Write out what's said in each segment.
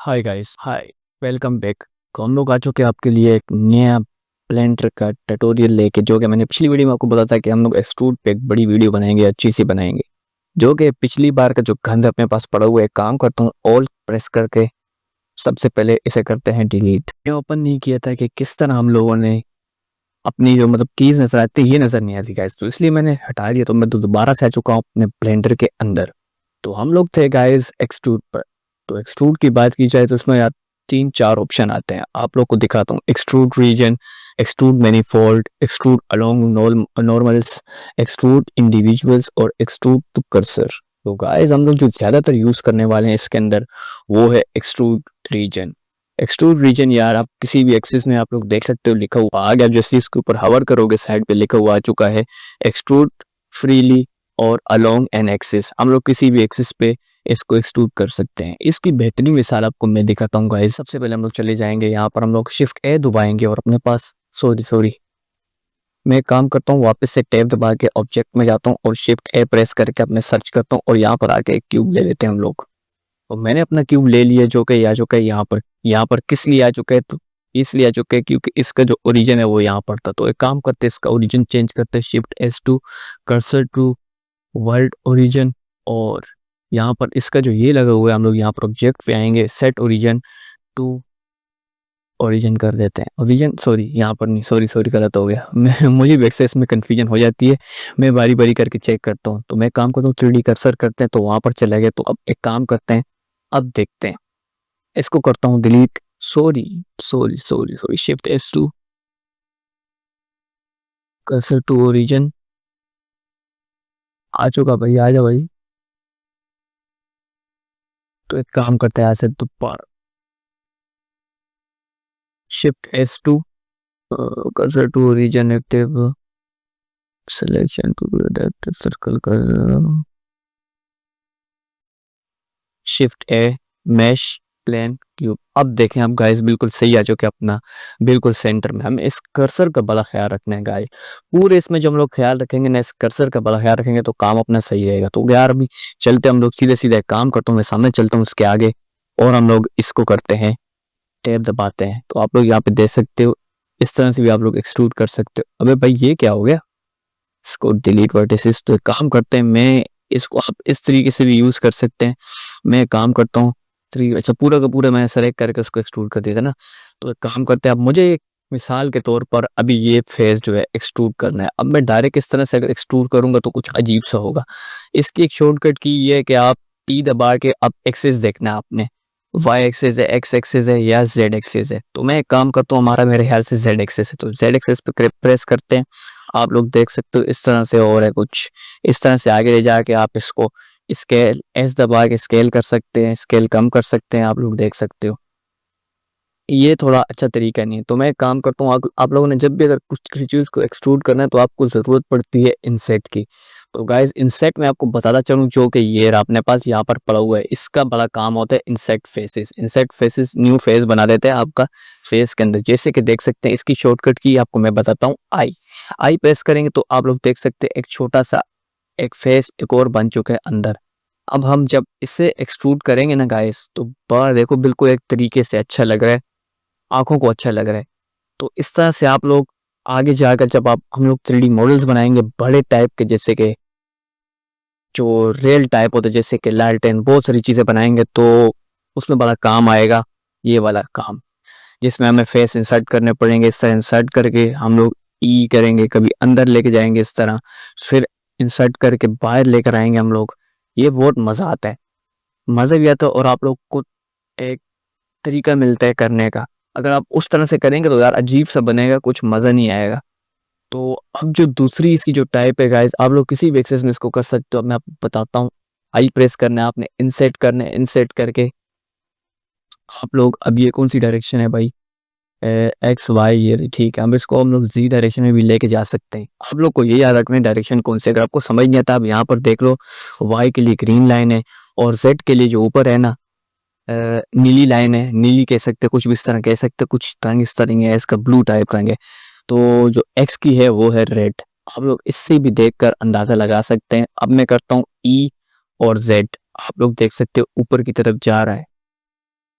Hi guys, हाय, welcome back. तो हम लोग आ चुके हैं आपके लिए एक नया ब्लेंडर का ट्यूटोरियल लेके, जो कि मैंने पिछली वीडियो में आपको बताया था कि हम लोग एक्सट्रूड पे एक बड़ी वीडियो बनाएंगे, अच्छी सी बनाएंगे। जो कि पिछली बार का जो गंद अपने पास पड़ा हुआ है, काम करता हूँ ऑल प्रेस करके सबसे पहले इसे करते हैं डिलीट। ये ओपन नहीं किया था कि किस तरह हम लोगों ने अपनी जो कीज नजर आती है, ये नजर नहीं आती गाइस, तो इसलिए मैंने हटा दिया। तो मैं दोबारा से आ चुका हूँ अपने ब्लेंडर के अंदर। तो हम लोग थे गाइस एक्सट्रूड पर। तो एक्सट्रूड की बात की जाए तो इसमें यार 3-4 ऑप्शन आते हैं, आप लोग को दिखाता हूँ। Extrude region, extrude manifold, extrude along normals, extrude individuals और एक्सट्रूड टू कर्सर। तो गाइस हम लोग जो ज्यादातर यूज करने वाले हैं इसके अंदर वो है एक्सट्रूड रीजन। एक्सट्रूड रीजन यार आप किसी भी एक्सिस में आप लोग देख सकते हो, लिखा हुआ आ गया। जैसे इसके ऊपर हवर करोगे साइड पे लिखा हुआ आ चुका है एक्सट्रूड फ्रीली और अलोंग एन एक्सिस। हम लोग किसी भी एक्सिस पे इसको एक्सट्रूड कर सकते हैं। इसकी बेहतरीन मिसाल आपको मैं दिखाता हूँ गाइस। सबसे पहले हम लोग चले जाएंगे यहाँ पर, हम लोग शिफ्ट ए दबाएंगे और अपने पास सॉरी मैं काम करता हूँ, वापस से टैब दबा के ऑब्जेक्ट में जाता हूँ और शिफ्ट ए प्रेस करके अब मैं सर्च करता हूँ और यहाँ पर आके एक क्यूब ले लेते हैं हम लोग। और मैंने अपना क्यूब ले लिया, जो कि आ चुका है यहाँ पर किस लिए आ चुका है, तो इसलिए आ चुका है क्योंकि इसका जो ओरिजिन है वो यहाँ पर था। तो एक काम करते हैं, इसका ओरिजिन चेंज करते हैं, shift S to cursor to world origin. और यहाँ पर इसका जो ये लगा हुआ है, हम लोग यहाँ पर ऑब्जेक्ट पे आएंगे, सेट ओरिजिन टू ओरिजिन कर देते हैं। ओरिजिन सॉरी यहाँ पर नहीं, सॉरी गलत हो गया। मैं मुझे वैसे इसमें कन्फ्यूजन हो जाती है, मैं बारी बारी करके चेक करता हूँ। तो मैं काम करता हूँ 3D कर्सर करते हैं, तो वहाँ पर चले गए। तो अब एक काम करते हैं, अब देखते हैं, इसको करता हूँ delete. Sorry shift S to cursor to origin. आ चुका भाई, आ जा भाई। तो एक काम करते हैं, ऐसे दोबारा shift S to cursor to origin active selection to active circle कर, shift A mesh plane cube. अब देखें आप गाइस, बिल्कुल सही आ चुके अपना बिल्कुल सेंटर में। हमें इस कर्सर का बड़ा ख्याल रखना है गाइस। पूरे इसमें जब हम लोग ख्याल रखेंगे ना, इस कर्सर का बड़ा ख्याल रखेंगे तो काम अपना सही रहेगा। तो यार अभी चलते हम लोग सीधे सीधे काम करता हूँ, मैं सामने चलता हूँ उसके आगे और हम लोग इसको करते हैं, टैब दबाते हैं। तो आप लोग यहाँ पे देख सकते हो, इस तरह से भी आप लोग एक्सट्रूड कर सकते हो। अबे भाई ये क्या हो गया, इसको डिलीट वर्टिसेस। तो एक काम करते हैं, मैं इसको आप इस तरीके से भी यूज कर सकते हैं। मैं एक काम करता हूँ, अच्छा पूरा का पूरा मैं सेलेक्ट करके उसको एक्सट्रूड कर देता ना। तो एक काम करते हैं, अब मुझे एक मिसाल के तौर पर अभी ये फेस जो है एक्सट्रूड करना है। अब मैं डायरेक्ट इस तरह से अगर एक्सट्रूड करूंगा तो कुछ अजीब सा होगा। इसकी एक शॉर्टकट की ये है कि आप टी दबा के अब एक्सिस देखना है आपने, वाई एक्सिस है, एक्स एक्सिस है या जेड एक्सिस है। तो मैं एक काम करता हूँ, हमारा मेरे ख्याल से जेड एक्सिस है, तो जेड एक्सिस पे प्रेस करते हैं। आप लोग देख सकते हो इस तरह से, और है कुछ इस तरह से आगे ले जाके आप इसको स्केल एस दबा के स्केल कर सकते हैं, स्केल कम कर सकते हैं। आप लोग देख सकते हो ये थोड़ा अच्छा तरीका नहीं है। तो मैं एक काम करता हूँ, आप लोगों ने जब भी अगर कुछ किसी चीज़ को एक्सट्रूड करना है तो आपको ज़रूरत पड़ती है इनसेट की। तो गाइस इनसेट में आपको बताता चलूँ, जो कि ये रहा अपने पास यहाँ पर पड़ा हुआ है, इसका बड़ा काम होता है inset faces. Inset faces new face बना देते हैं आपका फेस के अंदर। जैसे कि देख सकते हैं, इसकी शॉर्टकट की आपको मैं बताता हूँ, आई प्रेस करेंगे तो आप लोग देख सकते हैं एक छोटा सा एक फेस एक और बन चुका है अंदर। अब हम जब इसे एक्सट्रूड करेंगे ना गाइस, तो बाहर देखो बिल्कुल एक तरीके से अच्छा लग रहा है, आंखों को अच्छा लग रहा है। तो इस तरह से आप लोग आगे जाकर जब आप हम लोग 3D मॉडल्स बनाएंगे बड़े टाइप के, जैसे कि जो रियल टाइप होते हैं, जैसे कि लालटेन, बहुत सारी चीज़ें बनाएंगे, तो उसमें बड़ा काम आएगा ये वाला काम, जिसमें हमें फेस इंसर्ट करने पड़ेंगे। इस तरह इंसर्ट करके हम लोग ई करेंगे, कभी अंदर लेके जाएंगे इस तरह, फिर इंसर्ट करके बाहर लेकर आएंगे हम लोग। ये बहुत मज़ा आता है, मज़ा भी आता है और आप लोग को एक तरीका मिलता है करने का। अगर आप उस तरह से करेंगे तो यार अजीब सा बनेगा, कुछ मज़ा नहीं आएगा। तो अब जो दूसरी इसकी जो टाइप है गाइस, आप लोग किसी भी एक्सेस में इसको कर सकते हो। अब मैं आपको बताता हूँ, आई प्रेस करना है आपने, इंसेट करना है, इंसेट करके आप लोग, अब ये कौन सी डायरेक्शन है भाई, एक्स वाई, ये ठीक है। अब इसको हम लोग जी डायरेक्शन में भी लेके जा सकते हैं। आप लोग को ये याद रखना है डायरेक्शन कौन सी। अगर आपको समझ नहीं आता, आप यहाँ पर देख लो, वाई के लिए ग्रीन लाइन है और जेड के लिए जो ऊपर है ना नीली लाइन है, नीली कह सकते, कुछ भी इस तरह कह सकते, कुछ रंग इस तरह है, इसका ब्लू टाइप रंग है। तो जो एक्स की है वो है रेड। आप लोग इससे भी देखकर अंदाजा लगा सकते हैं। अब मैं करता हूँ ई और जेड, आप लोग देख सकते हो ऊपर की तरफ जा रहा है,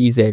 EZ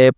A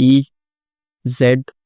EZ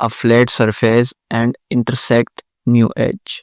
a flat surface and intersect new edge.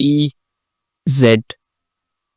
EZ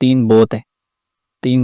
3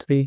3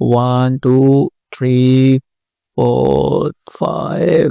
1 2 3 4 5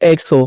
100